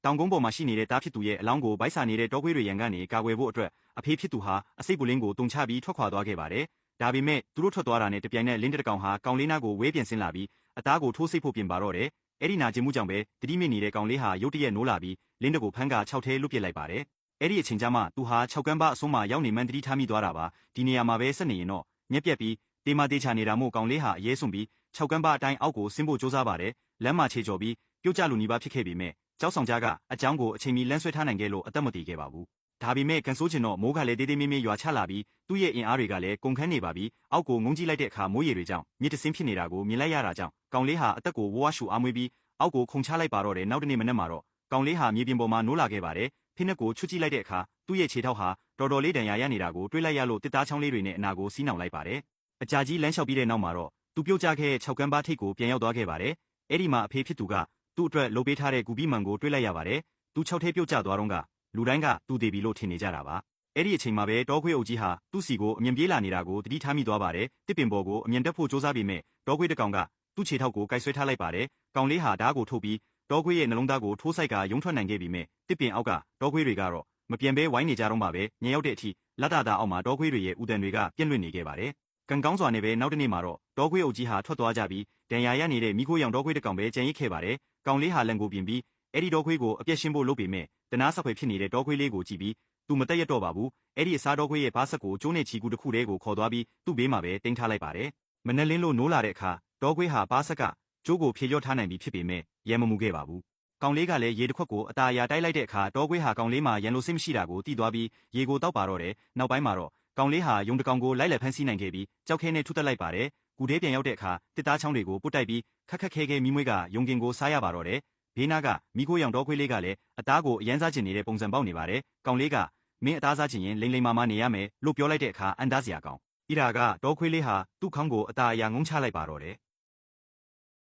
တောင်ကုန်းပေါ်မှာရှိနေတဲ့တားဖြစ်သူရဲ့အလောင်းကိုဗိုက်စာနေတဲ့တောခွေးတွေရန်ကနေကာကွယ်ဖို့အတွက်အဖေဖြစ်သူဟာအစိတ်ပူလင်းကိုတုံချပြီးထွက်ခွာသွားခဲ့ပါတယ်။ဒါပေမဲ့သူတို့ထွက်သွားတာနဲ့တပြိုင်နက်လင်းတစ်ကောင်ဟာကောင်လေးနားကိုဝဲပြန်ဆင်းလာပြီးအသားကိုထိုးစိတ်ဖို့ပြင်ပါတော့တယ်။အဲ့ဒီနာကျင်မှုကြောင့်ပဲတတိမိနေတဲ့ကောင်လေးဟာရုတ်တရက်နိုးလာပြီးလင်းတကိုဖမ်းက6ထဲလွတ်ပစ်လိုက်ပါတယ်။အဲ့ဒီအချိန်ကျမှသူဟာ6ကန်းပါအစွန်းမှာရောက်နေမှန်းတတိထားမိသွားတာပါ။ဒီနေရာမှာပဲဆက်နေရင်တော့ညက်ပြက်ပြီးတေးမသေးချာနေတာမို့ကောင်လေးဟာအရေးစွန်ပြီး6ကန်းပါအတိုင်းအောက်ကိုဆင်းဖို့ကြိုးစားပါတယ်။လမ်းမှာခြေကျော်ပြီးပြုတ်ကျလူနီးပါးဖြစ်ခဲ့ပေမဲ့ကျောက်ဆောင်ကြားကအကြောင်းကိုအချိန်မီလမ်းဆွဲထားနိုင်ခဲ့လို့အသက်မတည်ခဲ့ပါဘူး။ဒါပေမဲ့ကန်ဆိုးချင်တော့မိုးကလည်းတေးသေးမေးမေးရွာချလာပြီးသူ့ရဲ့အင်အားတွေကလည်းကုန်ခန်းနေပါပြီးအောက်ကိုငုံကြည့်လိုက်တဲ့အခါမိုးရေတွေကြောင့်မြစ်တဆင်းဖြစ်နေတာကိုမြင်လိုက်ရတာကြောင့်ကောင်လေးဟာအသက်ကိုဝဝရှူအားမွေးပြီးအောက်ကိုခုန်ချလိုက်ပါတော့တယ်နောက်တနေ့မနက်မှာတော့ကောင်လေးဟာမြေပြင်ပေါ်မှာနိုးလာခဲ့ပါတယ်ဖိနက်ကိုချွတ်ကြည့်လိုက်တဲ့အခါသူ့ရဲ့ခြေထောက်ဟာတော်တော်လေးဒဏ်ရာရနေတာကိုတွေးလိုက်ရလို့တစ်သားချောင်းလေးတွေနဲ့အနာကိုစီးနှောင်လိုက်ပါတယ်အကြာကြီးလမ်းလျှောက်ပြီးတဲ့နောက်မှာတော့သူပြုတ်ကျခဲ့တဲ့6ကန်းပါထိပ်ကိုပြန်ရောက်သွားခဲ့ပါတယ်အဲ့ဒီမှာအဖေဖြစ်သူကသူ့အတွက်လုပ်ပေးထားတဲ့ဂူပြီးမှန်ကိုတွေးလိုက်ရပါတယ်သူ6ထဲပြုတ်ကျသွားတော့ကလူတိုင်းကသူ့သေးပြီလို့ထင်နေကြတာပါအဲ့ဒီအချိန်မှာပဲတောခွေးအုပ်ကြီးဟာသူ့စီကိုအမြင်ပြေးလာနေတာကိုတတိထားမိသွားပါတယ်တစ်ပင်ပေါ်ကိုအမြင်တက်ဖို့စူးစမ်းပေမဲ့တောခွေးတစ်ကောင်ကသူ့ခြေထောက်ကိုကိုက်ဆွဲထားလိုက်ပါတယ်ကောင်လေးဟာဓာတ်ကိုထုတ်ပြီးတောခွေးရဲ့နှလုံးသားကိုထိုးဆိုင်ကယုံထွက်နိုင်ခဲ့ပြီမဲ့တစ်ပင်အောက်ကတောခွေးတွေကတော့မပြန်ဘဲဝိုင်းနေကြတော့မှပဲညရောက်တဲ့အထိလက်တာအောက်မှာတောခွေးတွေရဲ့ဥတန်တွေကပြန့်လွင့်နေခဲ့ပါတယ်ကံကောင်းစွာနဲ့ပဲနောက်တနေ့မှာတော့တောခွေးအုပ်ကြီးဟာထွက်သွားကြပြီးဒဏ်ရာရနေတဲ့မိခိုးရောင်တောခွေးတစ်ကောင်ပဲကြံရစ်ခဲ့ပါတယ်ကောင်လေးဟာလန်ကိုပြင်ပြီးအဲ့ဒီတောခွေးကိုအပြက်ရှင်းဖို့လုပ်ပေမဲ့တနာဆက်ဖွယ်ဖြစ်နေတဲ့တောခွေးလေးကိုကြည့်ပြီးသူမတက်ရတော့ပါဘူးအဲ့ဒီအစားတောခွေးရဲ့ဘားဆက်ကိုကျိုးနဲ့ချီကူတစ်ခုတည်းကိုခေါ်သွားပြီးသူ့ဘေးမှာပဲတင်ထားလိုက်ပါတယ်မနက်လင်းလို့နိုးလာတဲ့အခါတောခွေးဟာဘားဆက်ကကျိုးကိုဖြေလျော့ထားနိုင်ပြီဖြစ်ပေမဲ့ရဲမမှုခဲ့ပါဘူးကောင်လေးကလည်းရေတစ်ခွက်ကိုအตาအရာတိုက်လိုက်တဲ့အခါတောခွေးဟာကောင်လေးမှာရန်လိုစိတ်မရှိတာကိုသိသွားပြီးရေကိုတောက်ပါတော့တယ်နောက်ပိုင်းမှာတော့ကောင်လေးဟာယုံတကောင်ကိုလိုက်လက်ဖမ်းဆီးနိုင်ခဲ့ပြီးကြောက်ခဲနဲ့ထုတက်လိုက်ပါတယ်ဂူထဲပြန်ရောက်တဲ့အခါတစ်သားချောင်းတွေကိုပုတ်တိုက်ပြီးခက်ခက်ခဲခဲမိမွေးကယုံကင်ကိုစားရပါတော့တယ်ဘေးနားကမိခိုးရောင်တောခွေးလေးကလည်းအသားကိုအရန်စားချင်နေတဲ့ပုံစံပေါက်နေပါတယ်ကောင်လေးကမင်းအသားစားချင်ရင်လိမ့်လိမ့်မာမာနေရမယ်လို့ပြောလိုက်တဲ့အခါအန်သားစရာကောင်းဣရာကတောခွေးလေးဟာသူ့ခေါင်းကိုအตาအရာငုံချလိုက်ပါတော့တယ်